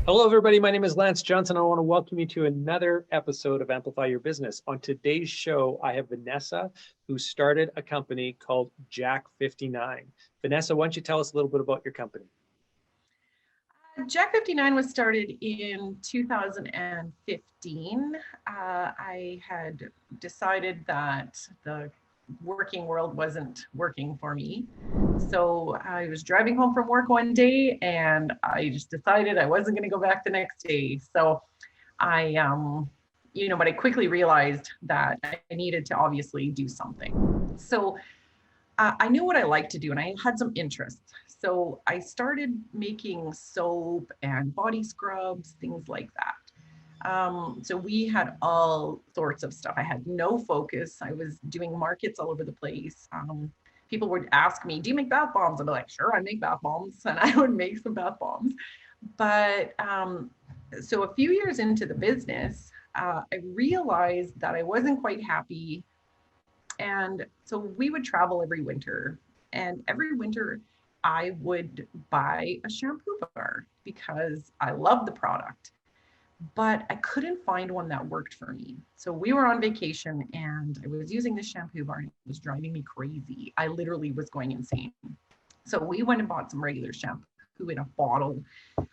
Hello, everybody. My name is Lance Johnson. I want to welcome you to another episode of Amplify Your Business. On today's show, I have Vanessa, who started a company called Jack 59. Vanessa, why don't you tell us a little bit about your company? Jack 59 was started in 2015. I had decided that the working world wasn't working for me. So I was driving home from work one day and I just decided I wasn't going to go back the next day. So but I quickly realized that I needed to obviously do something. So I knew what I liked to do and I had some interests. So I started making soap and body scrubs, things like that. So we had all sorts of stuff. I had no focus. I was doing markets all over the place. People would ask me, do you make bath bombs? I'd be like, sure, I make bath bombs. And I would make some bath bombs. But so a few years into the business, I realized that I wasn't quite happy. And so we would travel every winter. And every winter, I would buy a shampoo bar because I love the product, but I couldn't find one that worked for me. So we were on vacation and I was using the shampoo bar and it was driving me crazy. I literally was going insane. So we went and bought some regular shampoo in a bottle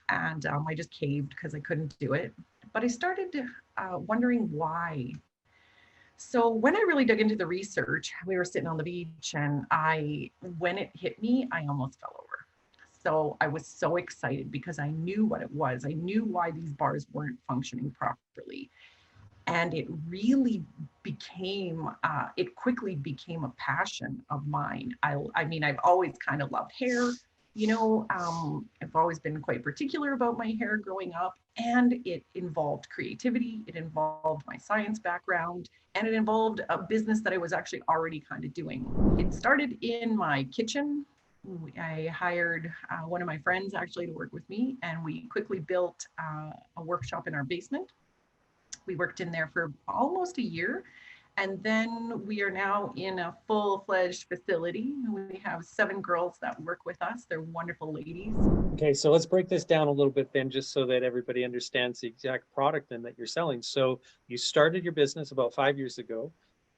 and I just caved because I couldn't do it. But I started wondering why. So when I really dug into the research, we were sitting on the beach and when it hit me, I almost fell over. So I was so excited because I knew what it was. I knew why these bars weren't functioning properly. And it really quickly became a passion of mine. I mean, I've always kind of loved hair, I've always been quite particular about my hair growing up, and it involved creativity, it involved my science background, and it involved a business that I was actually already kind of doing. It started in my kitchen. I hired one of my friends actually to work with me, and we quickly built a workshop in our basement. We worked in there for almost a year. And then we are now in a full-fledged facility. We have 7 girls that work with us. They're wonderful ladies. Okay, so let's break this down a little bit then, just so that everybody understands the exact product then that you're selling. So you started your business about 5 years ago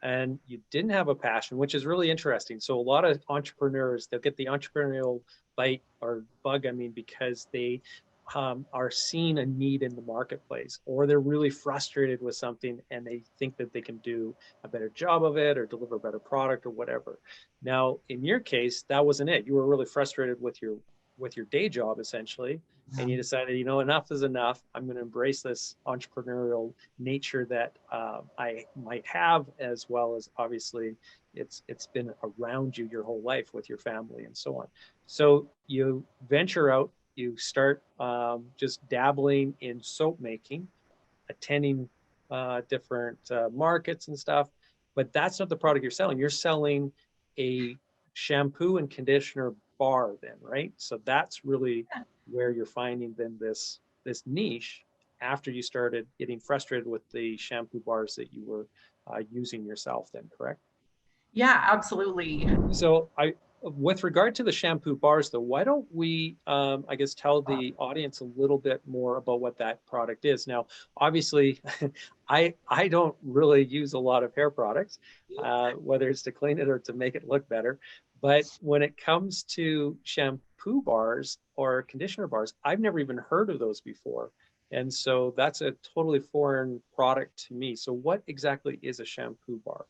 and you didn't have a passion, which is really interesting. So a lot of entrepreneurs, they'll get the entrepreneurial bite or bug, because they are seeing a need in the marketplace, or they're really frustrated with something and they think that they can do a better job of it or deliver a better product or whatever. Now, in your case, that wasn't it. You were really frustrated with your day job essentially, and you decided, enough is enough. I'm going to embrace this entrepreneurial nature that I might have, as well as obviously it's been around you your whole life with your family and so on. So you venture out. You start just dabbling in soap making, attending different markets and stuff, but that's not the product you're selling. You're selling a shampoo and conditioner bar then, right? So that's really where you're finding then this niche after you started getting frustrated with the shampoo bars that you were using yourself then, correct? Yeah, absolutely. So with regard to the shampoo bars though, why don't we, tell the audience a little bit more about what that product is. Now, obviously, I don't really use a lot of hair products, whether it's to clean it or to make it look better. But when it comes to shampoo bars or conditioner bars, I've never even heard of those before. And so that's a totally foreign product to me. So what exactly is a shampoo bar?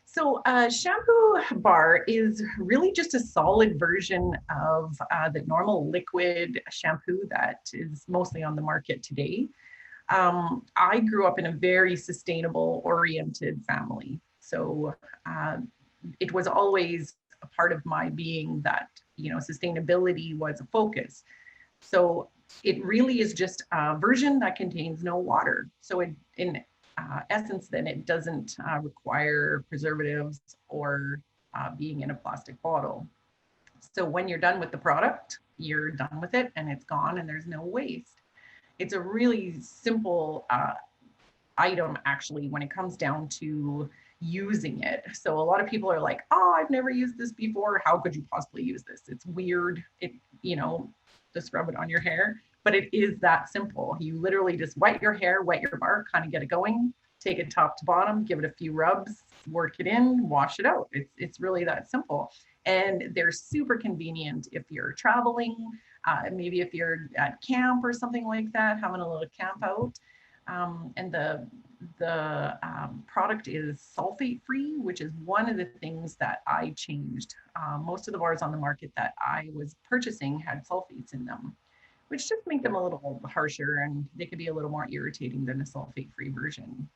So a shampoo bar is really just a solid version of the normal liquid shampoo that is mostly on the market today. I grew up in a very sustainable oriented family. So it was always a part of my being that, sustainability was a focus. So it really is just a version that contains no water. So in essence, then it doesn't require preservatives or being in a plastic bottle. So when you're done with the product, you're done with it and it's gone and there's no waste. It's a really simple item actually when it comes down to using it. So a lot of people are like, oh, I've never used this before. How could you possibly use this? It's weird. Just rub it on your hair. but it is that simple. You literally just wet your hair, wet your bar, kind of get it going, take it top to bottom, give it a few rubs, work it in, wash it out. It's really that simple. And they're super convenient if you're traveling, maybe if you're at camp or something like that, having a little camp out. And the product is sulphate free, which is one of the things that I changed. Most of the bars on the market that I was purchasing had sulfates in them, which just make them a little harsher, and they could be a little more irritating than a sulfate free version.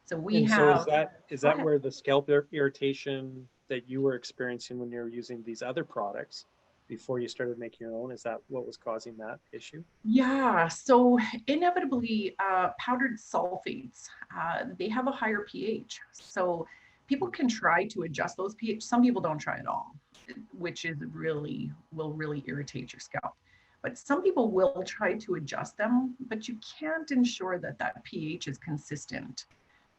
So we And so have. is that where the scalp irritation that you were experiencing when you were using these other products before you started making your own, is that what was causing that issue? Yeah, so inevitably, powdered sulfates, they have a higher pH. So people can try to adjust those pH. Some people don't try at all, which is will really irritate your scalp. But some people will try to adjust them, but you can't ensure that that pH is consistent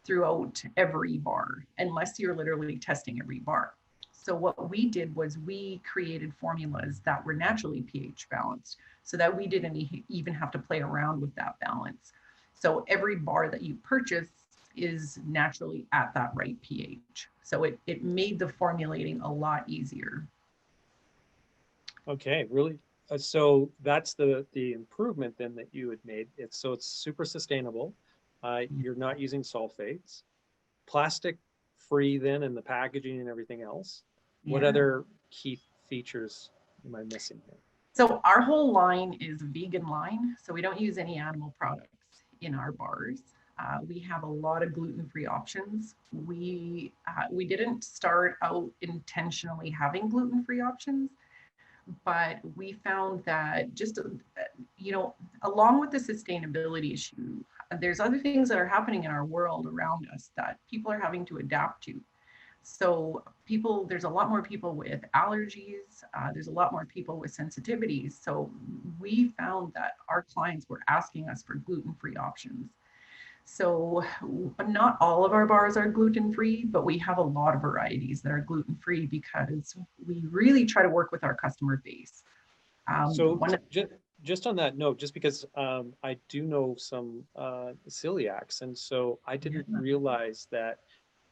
throughout every bar unless you're literally testing every bar. So what we did was we created formulas that were naturally pH balanced so that we didn't even have to play around with that balance. So every bar that you purchase is naturally at that right pH. So it made the formulating a lot easier. Okay, really. So that's the improvement then that you had made. It's super sustainable. You're not using sulfates, plastic free then, and the packaging and everything else. What Yeah. other key features am I missing here? So our whole line is a vegan line. So we don't use any animal products in our bars. We have a lot of gluten-free options. We didn't start out intentionally having gluten-free options, but we found that just along with the sustainability issue, there's other things that are happening in our world around us that people are having to adapt to. So there's a lot more people with allergies. There's a lot more people with sensitivities. So we found that our clients were asking us for gluten-free options. So not all of our bars are gluten-free, but we have a lot of varieties that are gluten-free because we really try to work with our customer base. So just on that note, just because I do know some celiacs, and so I didn't realize that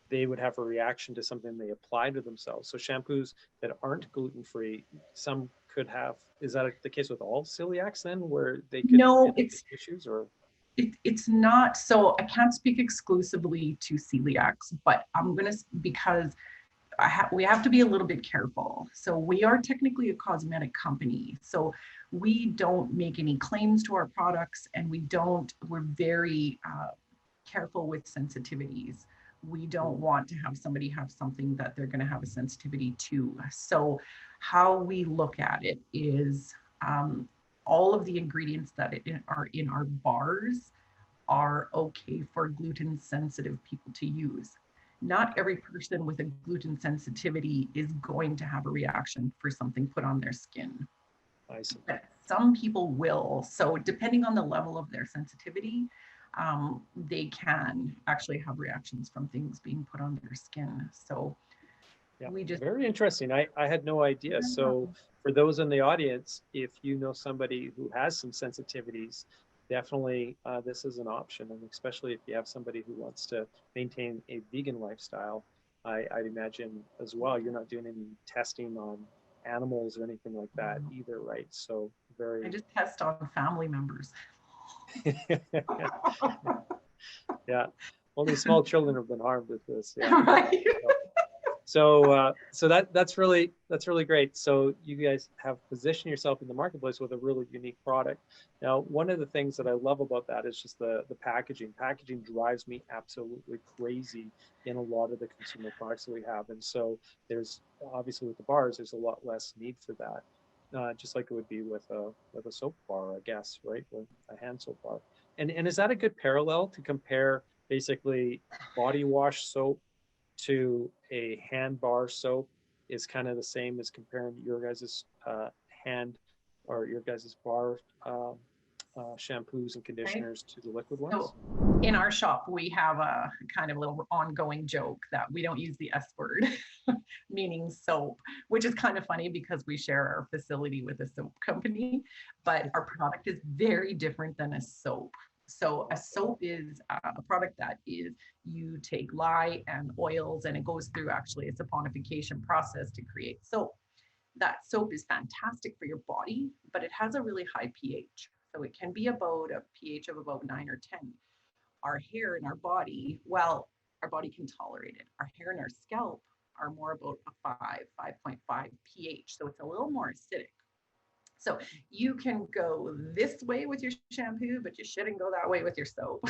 they would have a reaction to something they apply to themselves. So shampoos that aren't gluten-free, some could have. Is that the case with all celiacs then, where they could No, have issues or? it's not. So I can't speak exclusively to celiacs, but I'm gonna, because we have to be a little bit careful. So we are technically a cosmetic company. So we don't make any claims to our products, and we're very careful with sensitivities. We don't want to have somebody have something that they're going to have a sensitivity to. So how we look at it is all of the ingredients that are in our bars are okay for gluten sensitive people to use. Not every person with a gluten sensitivity is going to have a reaction for something put on their skin. I see. But some people will. So depending on the level of their sensitivity, they can actually have reactions from things being put on their skin. So yeah, we just. Very interesting. I had no idea. So for those in the audience, if you know somebody who has some sensitivities, definitely this is an option. And especially if you have somebody who wants to maintain a vegan lifestyle, I'd imagine as well, you're not doing any testing on animals or anything like that either, right? So I just test on family members. Yeah, only small children have been harmed with this. Yeah. Right. So that's really great. So you guys have positioned yourself in the marketplace with a really unique product. Now, one of the things that I love about that is just the packaging. Packaging drives me absolutely crazy in a lot of the consumer products that we have. And so there's obviously with the bars, there's a lot less need for that. Just like it would be with a soap bar, I guess, right? With a hand soap bar. And is that a good parallel to compare basically body wash soap to a hand bar soap is kind of the same as comparing your guys's hand or your guys's bar shampoos and right? conditioners to the liquid ones? So in our shop, we have a kind of little ongoing joke that we don't use the S word, meaning soap, which is kind of funny because we share our facility with a soap company, but our product is very different than a soap. So a soap is a product that is, you take lye and oils and it goes through actually a saponification process to create soap. That soap is fantastic for your body, but it has a really high pH. So it can be about a pH of about 9 or 10. Our hair in our body, well, our body can tolerate it. Our hair and our scalp are more about a 5.5 pH. So it's a little more acidic. So you can go this way with your shampoo, but you shouldn't go that way with your soap.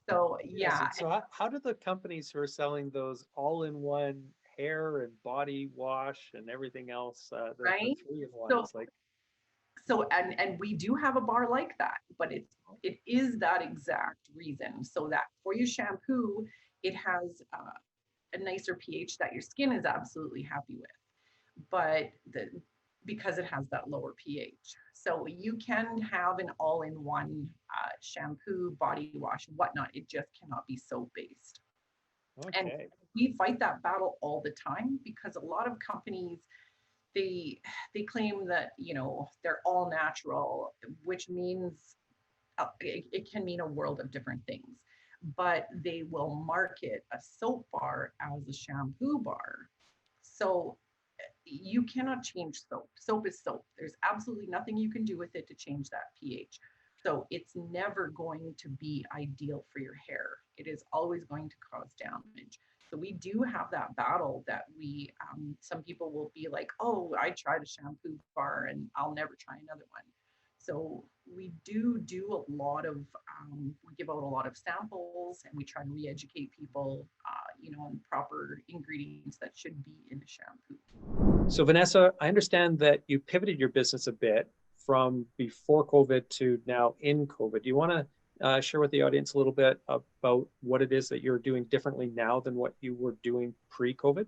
So Yes. yeah, So how do the companies who are selling those all-in-one hair and body wash and everything else, the right. three in So ones, like, and we do have a bar like that, but it is that exact reason. So that for your shampoo, it has a nicer pH that your skin is absolutely happy with, but because it has that lower pH. So you can have an all-in-one shampoo, body wash, whatnot. It just cannot be soap based. And okay. we fight that battle all the time because a lot of companies, they they claim that, you know, they're all natural, which means it can mean a world of different things, but they will market a soap bar as a shampoo bar. So you cannot change soap. Soap is soap. There's absolutely nothing you can do with it to change that pH. So it's never going to be ideal for your hair. It is always going to cause damage. So we do have that battle that some people will be like, oh, I tried a shampoo bar and I'll never try another one. So we do a lot of, we give out a lot of samples and we try to re-educate people, on proper ingredients that should be in a shampoo. So Vanessa, I understand that you pivoted your business a bit from before COVID to now in COVID. Do you want to share with the audience a little bit about what it is that you're doing differently now than what you were doing pre-COVID?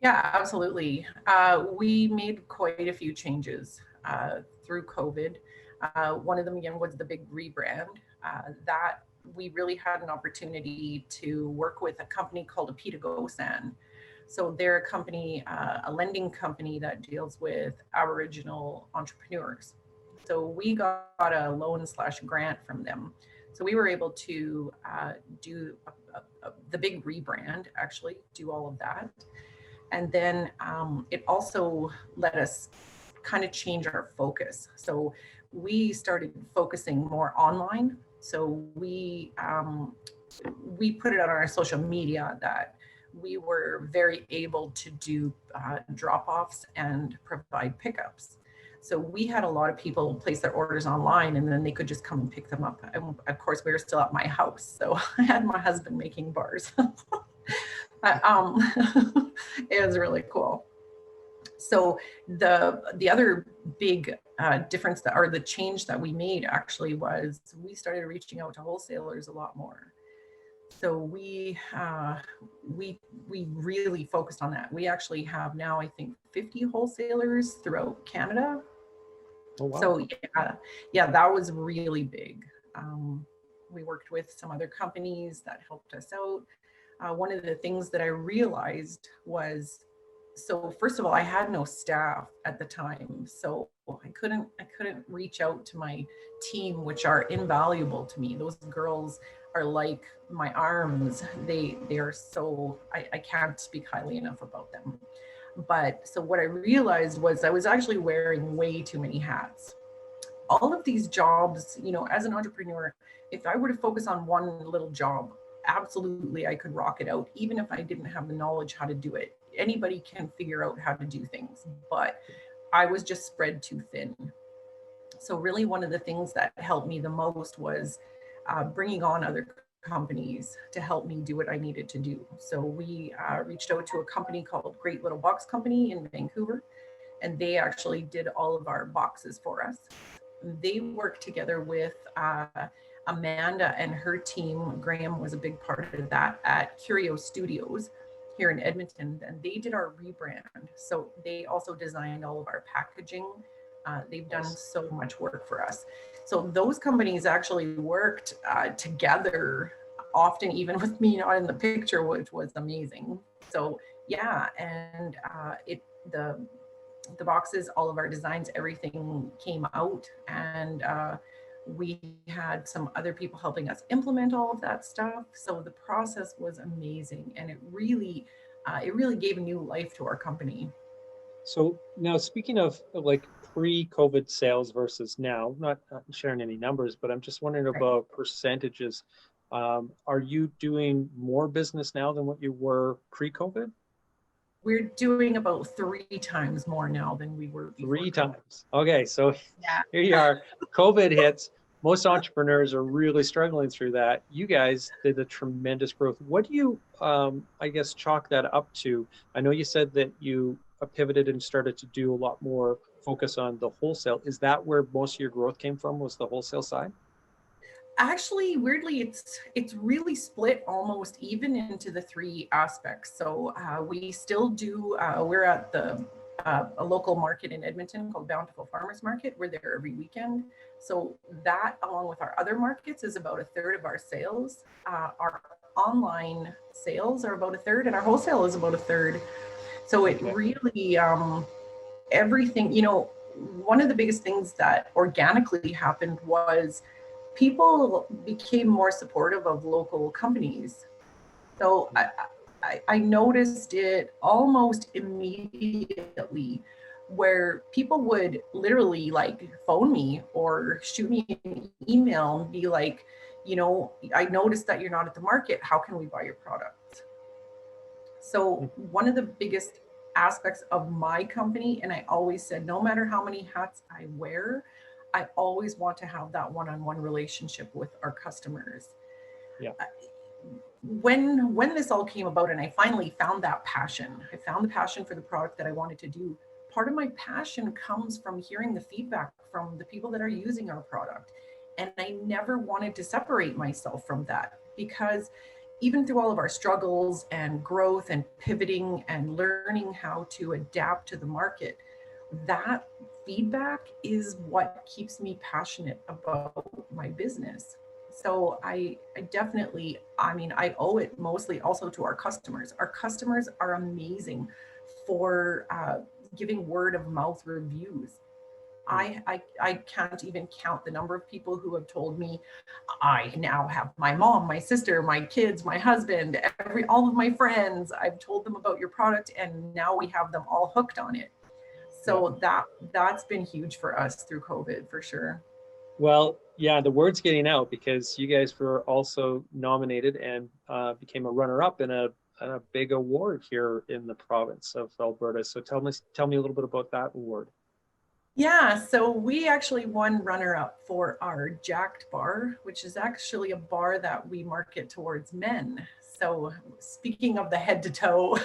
Yeah, absolutely. We made quite a few changes through COVID. One of them, again, was the big rebrand. That we really had an opportunity to work with a company called ep.25-Amplify. So they're a company, a lending company that deals with Aboriginal entrepreneurs. So we got a loan slash grant from them. So we were able to do the big rebrand, actually do all of that. And then it also let us kind of change our focus. So we started focusing more online. So we put it on our social media that we were very able to do drop-offs and provide pickups. So we had a lot of people place their orders online and then they could just come and pick them up. And of course, we were still at my house. So I had my husband making bars. It was really cool. So the other big difference that, or the change that we made actually, was we started reaching out to wholesalers a lot more. So we really focused on that. We actually have now, I think, 50 wholesalers throughout Canada. Oh, wow. So yeah, that was really big. We worked with some other companies that helped us out. One of the things that I realized was, so first of all, I had no staff at the time, so I couldn't reach out to my team, which are invaluable to me. Those girls are like my arms. They are so, I can't speak highly enough about them. But so what I realized was I was actually wearing way too many hats. All of these jobs, as an entrepreneur, if I were to focus on one little job, absolutely I could rock it out, even if I didn't have the knowledge how to do it. Anybody can figure out how to do things, but I was just spread too thin. So really one of the things that helped me the most was bringing on other companies to help me do what I needed to do. So we reached out to a company called Great Little Box Company in Vancouver, and they actually did all of our boxes for us. They worked together with Amanda and her team. Graham was a big part of that at Curio Studios here in Edmonton, and they did our rebrand. So they also designed all of our packaging. They've done Nice. so much work for us. So those companies actually worked together, often even with me not in the picture, which was amazing. So yeah, and the the boxes, all of our designs, everything came out, and we had some other people helping us implement all of that stuff. So the process was amazing, and it really gave a new life to our company. So now speaking of like pre-COVID sales versus now, not sharing any numbers, but I'm just wondering Right. about percentages. Are you doing more business now than what you were pre-COVID? We're doing about 3 times more now than we were before Three COVID. times. Okay, so Yeah. here you are. COVID hits. Most entrepreneurs are really struggling through that. You guys did a tremendous growth. What do you, I guess, chalk that up to? I know you said that you pivoted and started to do a lot more focus on the wholesale. Is that where most of your growth came from, was the wholesale side? Actually, weirdly, it's really split almost even into the three aspects. So we still do. We're at the a local market in Edmonton called Bountiful Farmers Market. We're there every weekend. So that, along with our other markets, is about a third of our sales. Our online sales are about a third, and our wholesale is about a third. So it Okay. really everything. One of the biggest things that organically happened was people became more supportive of local companies. So I noticed it almost immediately, where people would literally like phone me or shoot me an email and be like, I noticed that you're not at the market. How can we buy your product? So one of the biggest aspects of my company, and I always said, no matter how many hats I wear, I always want to have that one-on-one relationship with our customers. Yeah. When this all came about, and I finally found that passion, I found the passion for the product that I wanted to do. Part of my passion comes from hearing the feedback from the people that are using our product. And I never wanted to separate myself from that, because even through all of our struggles and growth and pivoting and learning how to adapt to the market, that feedback is what keeps me passionate about my business. So I definitely, I mean, I owe it mostly also to our customers. Our customers are amazing for giving word of mouth reviews. I can't even count the number of people who have told me, I now have my mom, my sister, my kids, my husband, all of my friends. I've told them about your product, and now we have them all hooked on it. Yeah. So that's been huge for us through COVID, for sure. Well, yeah, the word's getting out because you guys were also nominated and became a runner-up in a big award here in the province of Alberta. So tell me a little bit about that award. Yeah, so we actually won runner up for our Jacked bar, which is actually a bar that we market towards men. So speaking of the head to toe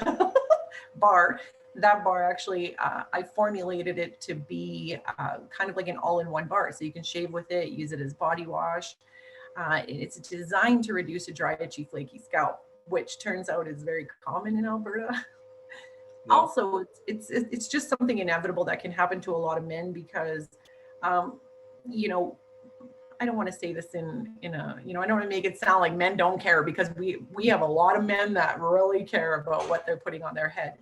bar, that bar actually, I formulated it to be kind of like an all-in-one bar. So you can shave with it, use it as body wash. It's designed to reduce a dry, itchy, flaky scalp, which turns out is very common in Alberta. Yeah. Also, it's just something inevitable that can happen to a lot of men, because um you know I don't want to say this in a, I don't want to make it sound like men don't care, because we have a lot of men that really care about what they're putting on their head.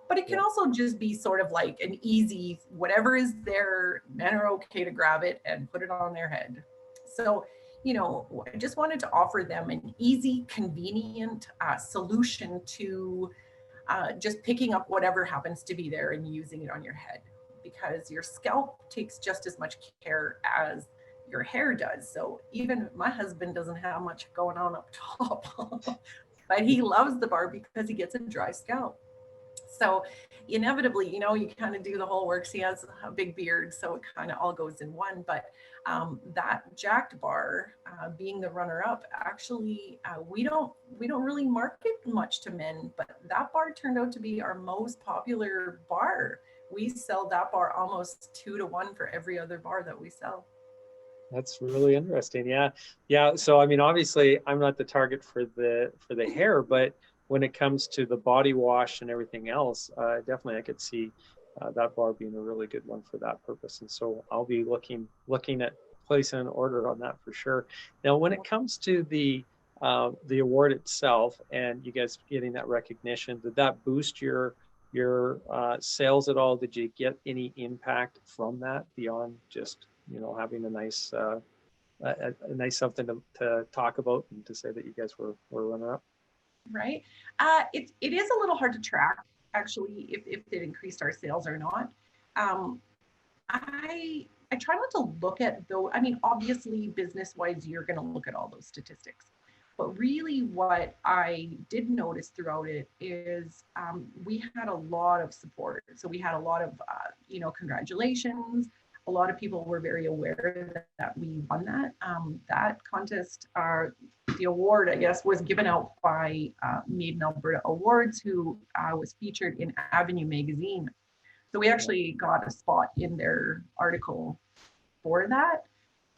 But it can Yeah. also just be sort of like an easy, whatever is there, men are okay to grab it and put it on their head. So I just wanted to offer them an easy, convenient solution to just picking up whatever happens to be there and using it on your head, because your scalp takes just as much care as your hair does. So even my husband doesn't have much going on up top, but he loves the bar because he gets a dry scalp. So inevitably, you kind of do the whole works. He has a big beard, so it kind of all goes in one. But that Jacked bar, being the runner-up, actually, we don't really market much to men, but that bar turned out to be our most popular bar. We sell that bar almost 2 to 1 for every other bar that we sell. That's really interesting. Yeah. Yeah. So I mean, obviously I'm not the target for the hair, but when it comes to the body wash and everything else, definitely I could see that bar being a really good one for that purpose. And so I'll be looking at placing an order on that for sure. Now, when it comes to the award itself and you guys getting that recognition, did that boost your sales at all? Did you get any impact from that beyond just, you know, having a nice something to talk about and to say that you guys were runner up? Right. It is a little hard to track actually if it increased our sales or not. Um, I try not to look at though. I mean, obviously, business wise, you're going to look at all those statistics. But really, what I did notice throughout it is we had a lot of support. So we had a lot of, congratulations. A lot of people were very aware that we won that. That contest, the award, I guess, was given out by Made in Alberta Awards, who was featured in Avenue magazine. So we actually got a spot in their article for that.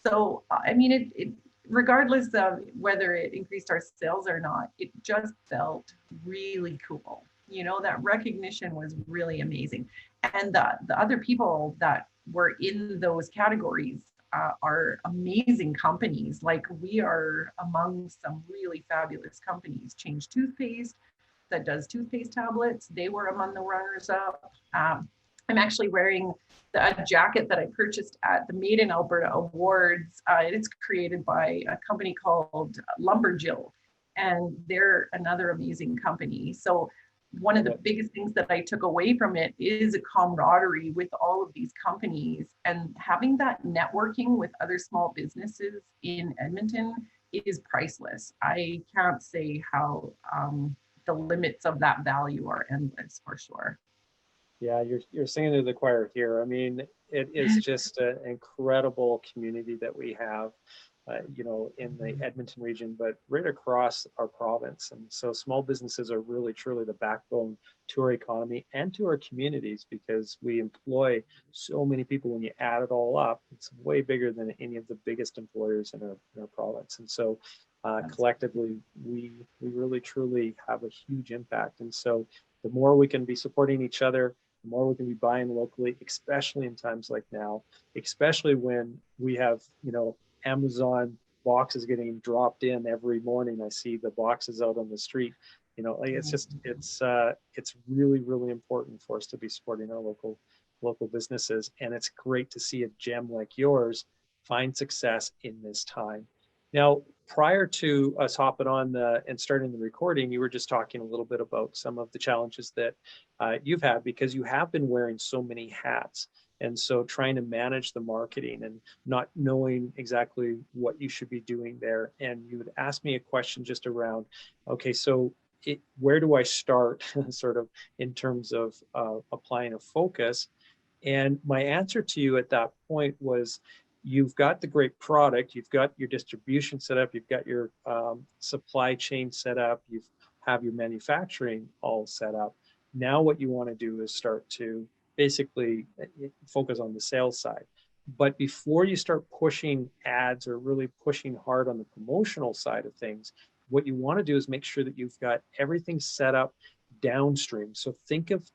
So, I mean, it regardless of whether it increased our sales or not, it just felt really cool. You know, that recognition was really amazing. And the other people that were in those categories are amazing companies. Like we are among some really fabulous companies. Change Toothpaste, that does toothpaste tablets, they were among the runners up. I'm actually wearing a jacket that I purchased at the Made in Alberta Awards. It's created by a company called Lumberjill, and they're another amazing company. So one of the biggest things that I took away from it is a camaraderie with all of these companies, and having that networking with other small businesses in Edmonton is priceless. I can't say how the limits of that value are endless for sure. Yeah, you're singing to the choir here. I mean, it is just an incredible community that we have, in the Edmonton region, but right across our province. And so small businesses are really truly the backbone to our economy and to our communities because we employ so many people. When you add it all up, it's way bigger than any of the biggest employers in our province. And so collectively, we really truly have a huge impact. And so the more we can be supporting each other, the more we can be buying locally, especially in times like now, especially when we have, Amazon boxes getting dropped in every morning. I see the boxes out on the street. It's really, really important for us to be supporting our local businesses. And it's great to see a gem like yours find success in this time. Now, prior to us hopping on and starting the recording, you were just talking a little bit about some of the challenges that you've had because you have been wearing so many hats. And so trying to manage the marketing and not knowing exactly what you should be doing there. And you would ask me a question just around, okay, so where do I start sort of in terms of applying a focus? And my answer to you at that point was, you've got the great product, you've got your distribution set up, you've got your supply chain set up, you have your manufacturing all set up. Now what you want to do is start to basically focus on the sales side. But before you start pushing ads or really pushing hard on the promotional side of things, what you want to do is make sure that you've got everything set up downstream. So think of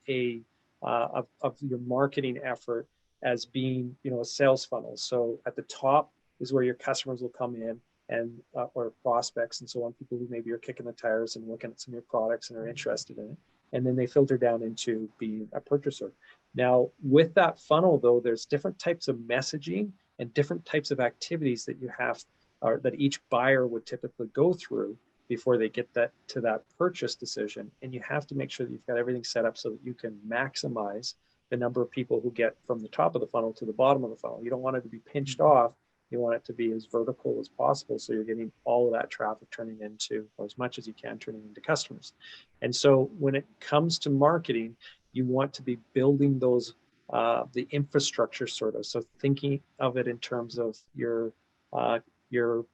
your marketing effort as being, a sales funnel. So at the top is where your customers will come in and or prospects and so on, people who maybe are kicking the tires and looking at some of your products and are interested in it. And then they filter down into being a purchaser. Now, with that funnel, though, there's different types of messaging and different types of activities that you have, or that each buyer would typically go through before they get to that purchase decision. And you have to make sure that you've got everything set up so that you can maximize the number of people who get from the top of the funnel to the bottom of the funnel. You don't want it to be pinched off. You want it to be as vertical as possible. So you're getting all of that traffic turning into, or as much as you can, turning into customers. And so when it comes to marketing, you want to be building those, the infrastructure sort of. So thinking of it in terms of your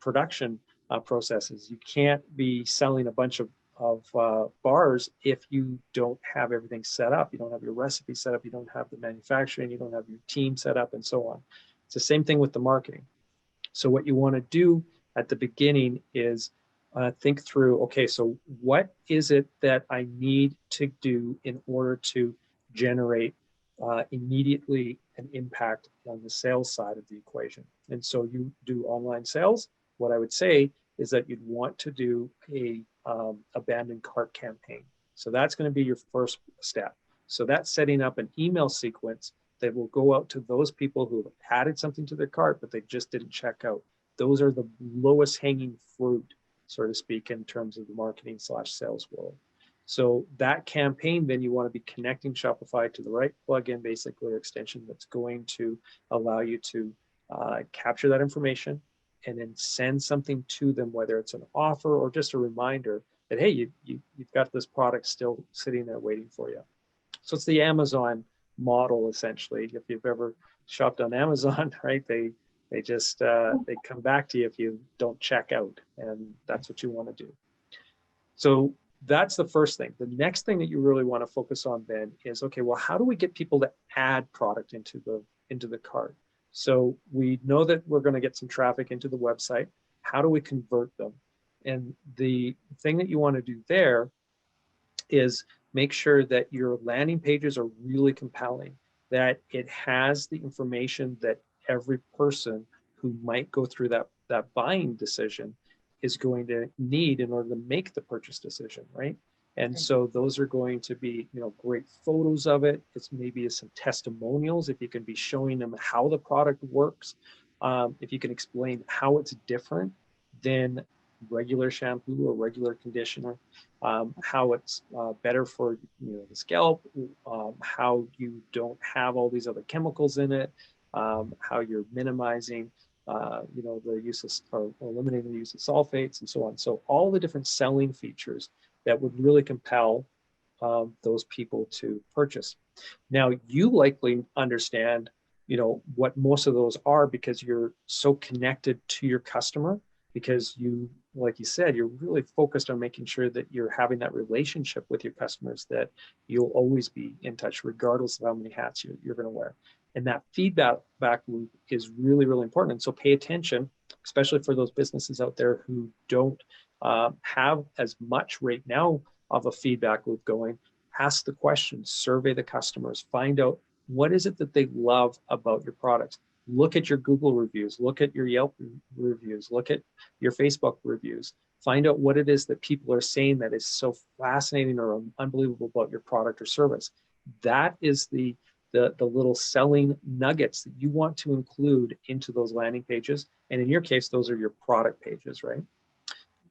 production processes. You can't be selling a bunch of bars if you don't have everything set up. You don't have your recipe set up. You don't have the manufacturing. You don't have your team set up, and so on. It's the same thing with the marketing. So what you want to do at the beginning is think through, okay, so what is it that I need to do in order to generate immediately an impact on the sales side of the equation. And so you do online sales. What I would say is that you'd want to do a abandoned cart campaign. So that's going to be your first step. So that's setting up an email sequence that will go out to those people who have added something to their cart, but they just didn't check out. Those are the lowest hanging fruit, so to speak, in terms of the marketing / sales world. So that campaign, then you want to be connecting Shopify to the right plugin, basically, or extension that's going to allow you to capture that information and then send something to them, whether it's an offer or just a reminder that, hey, you've got this product still sitting there waiting for you. So it's the Amazon model, essentially. If you've ever shopped on Amazon, right, they just they come back to you if you don't check out, and that's what you want to do. So that's the first thing. The next thing that you really want to focus on then is, okay, well, how do we get people to add product into the cart? So we know that we're going to get some traffic into the website. How do we convert them? And the thing that you want to do there is make sure that your landing pages are really compelling, that it has the information that every person who might go through that buying decision is going to need in order to make the purchase decision, right? And so those are going to be, great photos of it. It's maybe some testimonials, if you can be showing them how the product works, if you can explain how it's different than regular shampoo or regular conditioner, how it's better for the scalp, how you don't have all these other chemicals in it, how you're minimizing the use of, or eliminating the use of sulfates and so on. So all the different selling features that would really compel those people to purchase. Now, you likely understand, what most of those are because you're so connected to your customer, because you, like you said, you're really focused on making sure that you're having that relationship with your customers, that you'll always be in touch regardless of how many hats you're going to wear. And that feedback loop is really, really important. And so pay attention, especially for those businesses out there who don't have as much right now of a feedback loop going. Ask the questions, survey the customers, find out what is it that they love about your products. Look at your Google reviews, look at your Yelp reviews, look at your Facebook reviews. Find out what it is that people are saying that is so fascinating or unbelievable about your product or service. That is the little selling nuggets that you want to include into those landing pages. And in your case, those are your product pages, right?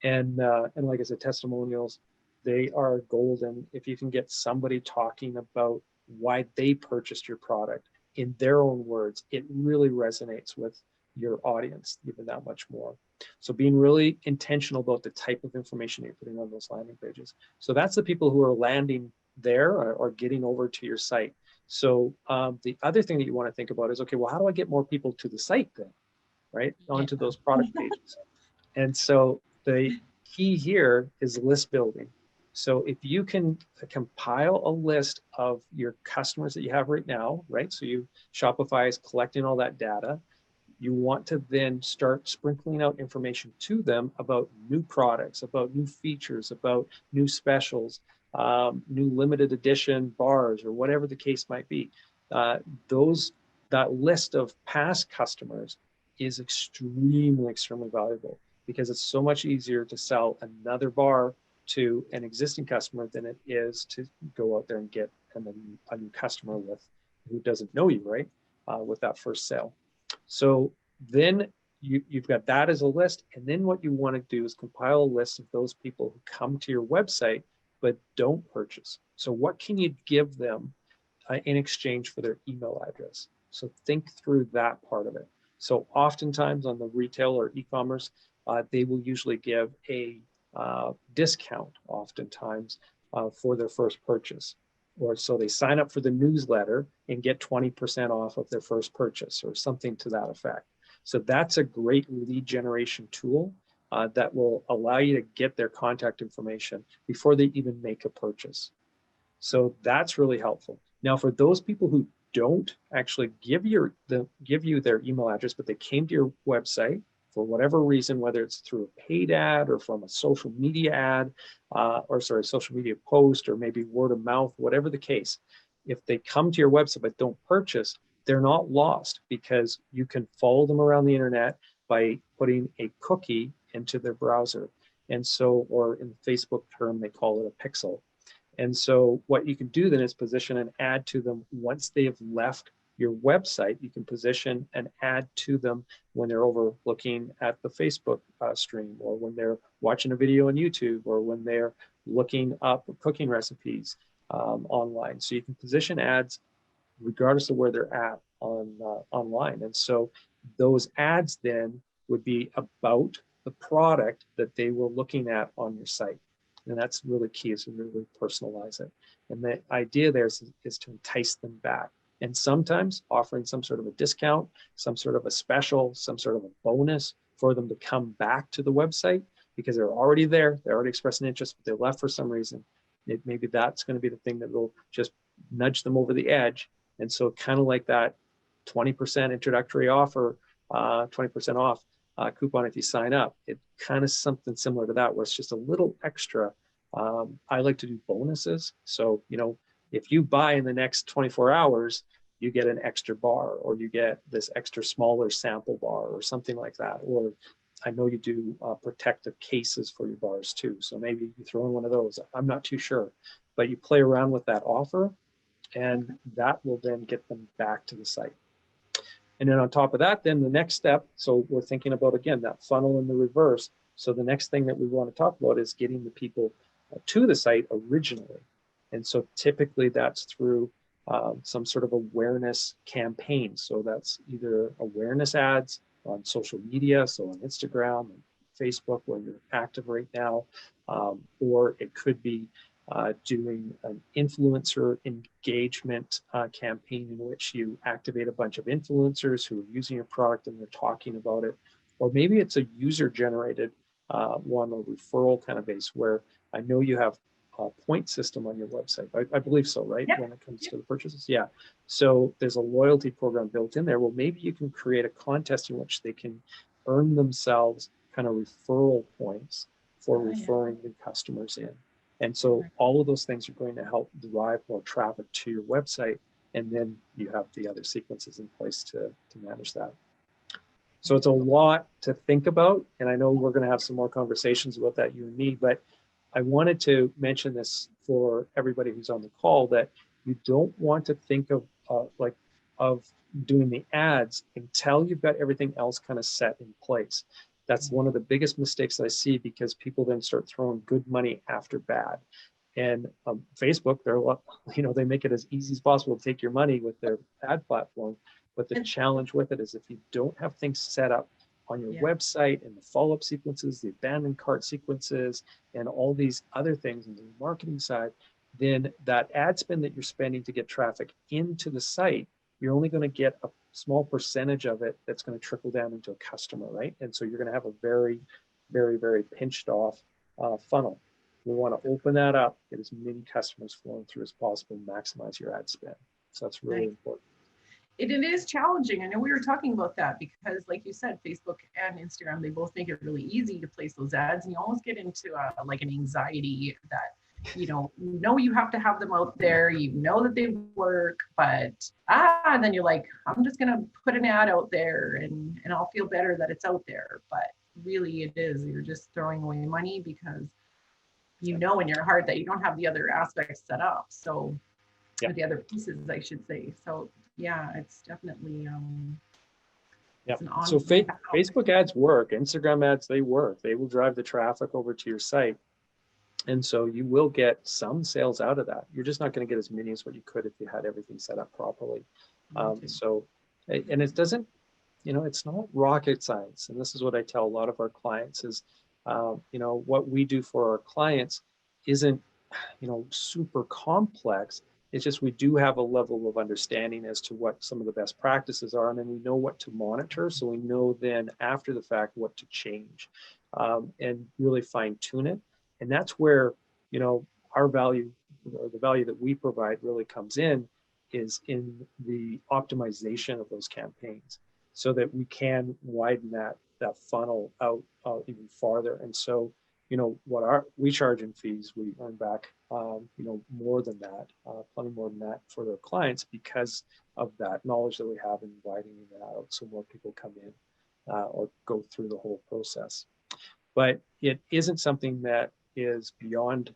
And like I said, testimonials, they are golden. If you can get somebody talking about why they purchased your product in their own words, it really resonates with your audience even that much more. So being really intentional about the type of information you're putting on those landing pages. So that's the people who are landing there or getting over to your site. So the other thing that you want to think about is, okay, well, how do I get more people to the site then, right? Onto those product pages. And so the key here is list building. So if you can compile a list of your customers that you have right now, right? So Shopify is collecting all that data. You want to then start sprinkling out information to them about new products, about new features, about new specials, new limited edition bars, or whatever the case might be. That list of past customers is extremely, extremely valuable, because it's so much easier to sell another bar to an existing customer than it is to go out there and get a new customer who doesn't know you, right? With that first sale. So then you've got that as a list. And then what you want to do is compile a list of those people who come to your website but don't purchase. So what can you give them in exchange for their email address? So think through that part of it. So oftentimes on the retail or e-commerce, they will usually give a discount oftentimes for their first purchase. Or so they sign up for the newsletter and get 20% off of their first purchase, or something to that effect. So that's a great lead generation tool that will allow you to get their contact information before they even make a purchase. So that's really helpful. Now, for those people who don't actually give you their email address, but they came to your website for whatever reason, whether it's through a paid ad or from a social media ad, social media post, or maybe word of mouth, whatever the case, if they come to your website but don't purchase, they're not lost, because you can follow them around the internet by putting a cookie into their browser. And so, or in the Facebook term, they call it a pixel. And so what you can do then is position an ad to them once they have left your website. You can position an ad to them when they're over looking at the Facebook stream, or when they're watching a video on YouTube, or when they're looking up cooking recipes online. So you can position ads regardless of where they're at on online. And so those ads then would be about the product that they were looking at on your site. And that's really key, is to really personalize it. And the idea there is to entice them back. And sometimes offering some sort of a discount, some sort of a special, some sort of a bonus for them to come back to the website, because they're already there, they're already expressing interest, but they left for some reason. Maybe that's going to be the thing that will just nudge them over the edge. And so kind of like that 20% introductory offer, 20% off coupon if you sign up, it kind of something similar to that, where it's just a little extra. I like to do bonuses. So, you know, if you buy in the next 24 hours, you get an extra bar, or you get this extra smaller sample bar, or something like that. Or I know you do protective cases for your bars too. So maybe you throw in one of those. I'm not too sure, but you play around with that offer, and that will then get them back to the site. And then on top of that, then the next step, so we're thinking about, again, that funnel in the reverse. So the next thing that we want to talk about is getting the people to the site originally. And so typically that's through some sort of awareness campaign. So that's either awareness ads on social media, so on Instagram and Facebook, where you're active right now, or it could be doing an influencer engagement campaign in which you activate a bunch of influencers who are using your product and they're talking about it. Or maybe it's a user-generated one, or referral kind of base, where I know you have a point system on your website. I believe so, right? Yep. When it comes to the purchases. Yeah. So there's a loyalty program built in there. Well, maybe you can create a contest in which they can earn themselves kind of referral points for referring new customers in. And so all of those things are going to help drive more traffic to your website. And then you have the other sequences in place to manage that. So it's a lot to think about. And I know we're going to have some more conversations about that, you and me, but I wanted to mention this for everybody who's on the call, that you don't want to think of doing the ads until you've got everything else kind of set in place. That's one of the biggest mistakes that I see, because people then start throwing good money after bad. And Facebook, they make it as easy as possible to take your money with their ad platform. But the challenge with it is, if you don't have things set up on your website, and the follow-up sequences, the abandoned cart sequences, and all these other things on the marketing side, then that ad spend that you're spending to get traffic into the site, you're only going to get a small percentage of it that's going to trickle down into a customer, right? And so you're going to have a very, very, very pinched off funnel. We want to open that up, get as many customers flowing through as possible, and maximize your ad spend. So that's really important. It is challenging. I know we were talking about that, because like you said, Facebook and Instagram, they both make it really easy to place those ads, and you almost get into like an anxiety that, you know you have to have them out there, you know that they work, but then you're like, I'm just gonna put an ad out there and I'll feel better that it's out there. But really you're just throwing away money, because you know in your heart that you don't have the other aspects set up. So the other pieces, I should say. So yeah, it's definitely So Facebook ads work, Instagram ads, they work. They will drive the traffic over to your site. And so you will get some sales out of that. You're just not going to get as many as what you could if you had everything set up properly. And it doesn't, it's not rocket science. And this is what I tell a lot of our clients is, what we do for our clients isn't, super complex. It's just, we do have a level of understanding as to what some of the best practices are. And then we know what to monitor. So we know then after the fact what to change and really fine tune it. And that's where, our value, or the value that we provide, really comes in, is in the optimization of those campaigns, so that we can widen that funnel out even farther. And so, what we charge in fees, we earn back, more than that, plenty more than that for their clients because of that knowledge that we have in widening that out so more people come in or go through the whole process. But it isn't something that is beyond,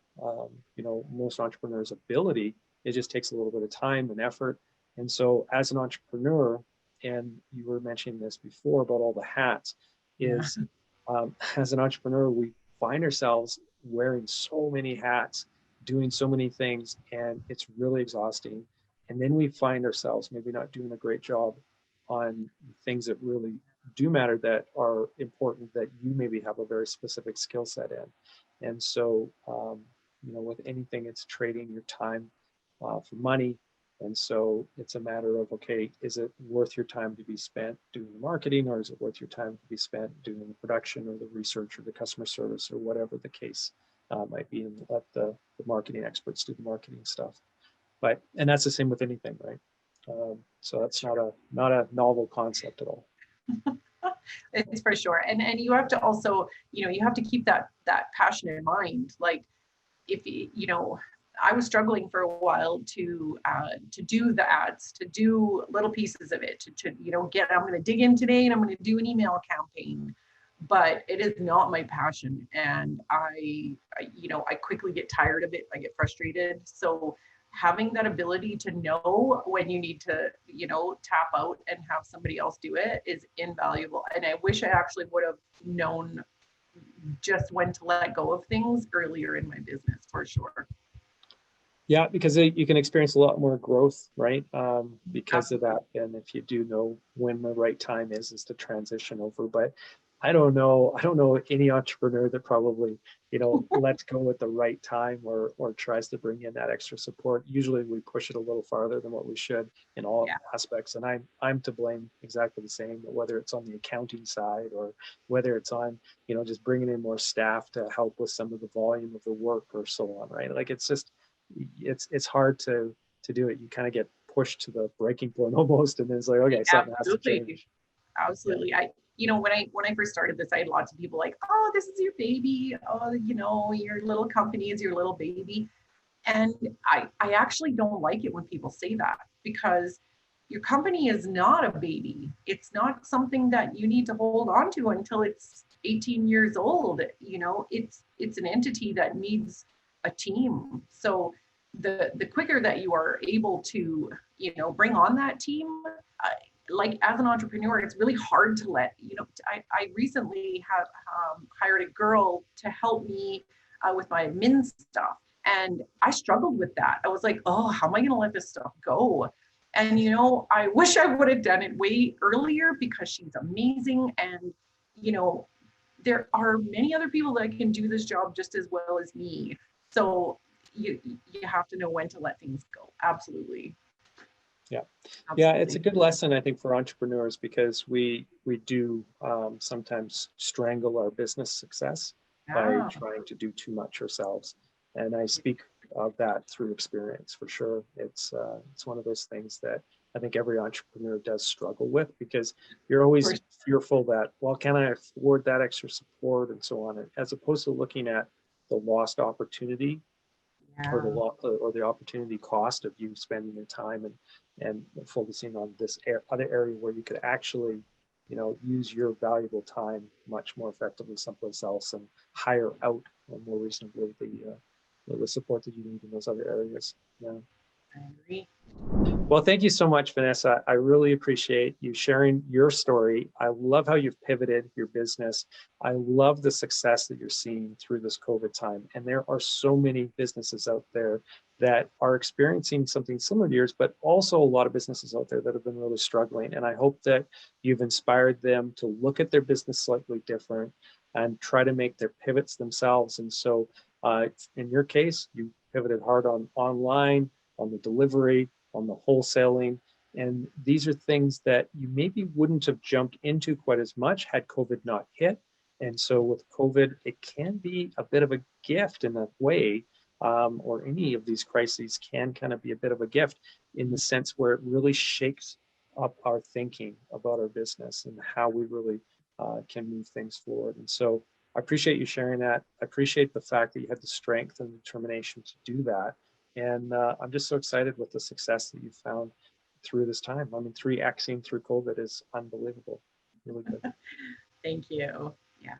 most entrepreneurs' ability. It just takes a little bit of time and effort. And so as an entrepreneur, and you were mentioning this before about all the hats, is as an entrepreneur, we find ourselves wearing so many hats, doing so many things, and it's really exhausting. And then we find ourselves maybe not doing a great job on things that really do matter, that are important, that you maybe have a very specific skill set in. And so, with anything, it's trading your time for money. And so it's a matter of, okay, is it worth your time to be spent doing the marketing, or is it worth your time to be spent doing the production or the research or the customer service or whatever the case might be, and let the marketing experts do the marketing stuff. And that's the same with anything, right? So that's not a novel concept at all. It's for sure. And you have to also, you have to keep that passion in mind. Like, if I was struggling for a while to do the ads, to do little pieces of it, to I'm going to dig in today and I'm going to do an email campaign, but it is not my passion. And I quickly get tired of it. I get frustrated. So having that ability to know when you need to, tap out and have somebody else do it is invaluable. And I wish I actually would have known just when to let go of things earlier in my business, for sure. Yeah, because you can experience a lot more growth, right? Because of that. And if you do know when the right time is to transition over. But I don't know any entrepreneur that probably, lets go at the right time or tries to bring in that extra support. Usually we push it a little farther than what we should in all aspects. And I'm to blame exactly the same, whether it's on the accounting side or whether it's on, just bringing in more staff to help with some of the volume of the work or so on, right? Like, it's just, it's hard to do it. You kind of get pushed to the breaking point almost, and then it's like, okay, something has to change. Absolutely. Yeah. When I first started this, I had lots of people like, oh, this is your baby. Oh, your little company is your little baby. And I actually don't like it when people say that, because your company is not a baby. It's not something that you need to hold on to until it's 18 years old. It's an entity that needs a team. So the quicker that you are able to, bring on that team, like, as an entrepreneur, it's really hard to let, I recently have hired a girl to help me with my admin stuff. And I struggled with that. I was like, oh, how am I going to let this stuff go? And, I wish I would have done it way earlier, because she's amazing. And, there are many other people that can do this job just as well as me. So you have to know when to let things go. Absolutely. Yeah. Absolutely. Yeah, it's a good lesson, I think, for entrepreneurs, because we do sometimes strangle our business success by trying to do too much ourselves. And I speak of that through experience, for sure. It's one of those things that I think every entrepreneur does struggle with, because you're always fearful that, well, can I afford that extra support and so on, as opposed to looking at the lost opportunity or the opportunity cost of you spending your time and focusing on this other area where you could actually, use your valuable time much more effectively someplace else and hire out more reasonably the support that you need in those other areas. Yeah. I agree. Well, thank you so much, Vanessa. I really appreciate you sharing your story. I love how you've pivoted your business. I love the success that you're seeing through this COVID time. And there are so many businesses out there that are experiencing something similar to yours, but also a lot of businesses out there that have been really struggling. And I hope that you've inspired them to look at their business slightly different and try to make their pivots themselves. And so in your case, you pivoted hard on online, on the delivery, on the wholesaling. And these are things that you maybe wouldn't have jumped into quite as much had COVID not hit. And so with COVID, it can be a bit of a gift in a way, or any of these crises can kind of be a bit of a gift in the sense where it really shakes up our thinking about our business and how we really can move things forward. And so I appreciate you sharing that. I appreciate the fact that you had the strength and determination to do that. And I'm just so excited with the success that you've found through this time. I mean, 3Xing through COVID is unbelievable. Really good. Thank you. Yeah,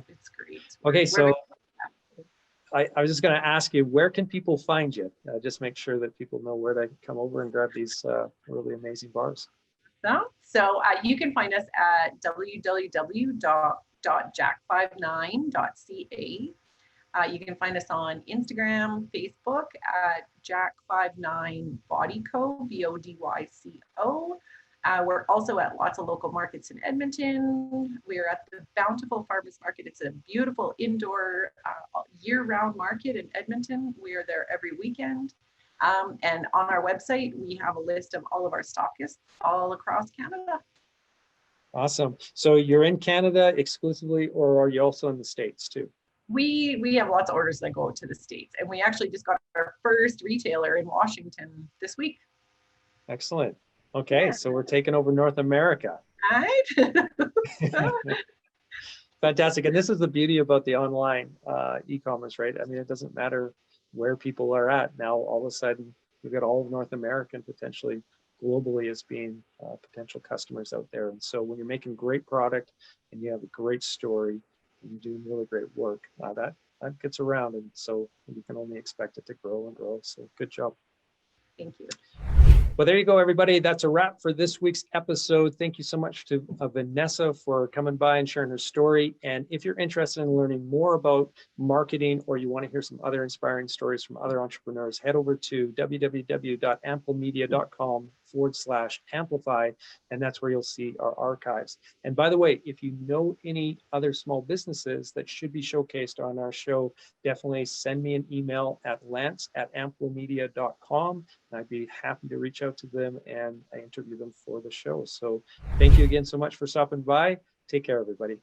it's great. Okay, so I was just going to ask you, where can people find you? Just make sure that people know where to come over and grab these really amazing bars. So you can find us at www.jack59.ca. You can find us on Instagram, Facebook at Jack59Bodyco, BODYCO. We're also at lots of local markets in Edmonton. We're at the Bountiful Farmers Market. It's a beautiful indoor year-round market in Edmonton. We are there every weekend. And on our website, we have a list of all of our stockists all across Canada. Awesome. So you're in Canada exclusively, or are you also in the States too? We have lots of orders that go to the States, and we actually just got our first retailer in Washington this week. Excellent. Okay, yeah. So we're taking over North America. Right. Fantastic. And this is the beauty about the online e-commerce, right? I mean, it doesn't matter where people are at. Now, all of a sudden, we've got all of North America and potentially globally as being potential customers out there. And so when you're making great product and you have a great story and you're doing really great work, that gets around. And so you can only expect it to grow and grow. So good job. Thank you. Well, there you go, everybody. That's a wrap for this week's episode. Thank you so much to Vanessa for coming by and sharing her story. And if you're interested in learning more about marketing, or you want to hear some other inspiring stories from other entrepreneurs, head over to www.amplemedia.com/amplify, and that's where you'll see our archives. And by the way, if you know any other small businesses that should be showcased on our show, definitely send me an email at lance@amplemedia.com. I'd be happy to reach out to them and I interview them for the show. So thank you again so much for stopping by. Take care, everybody.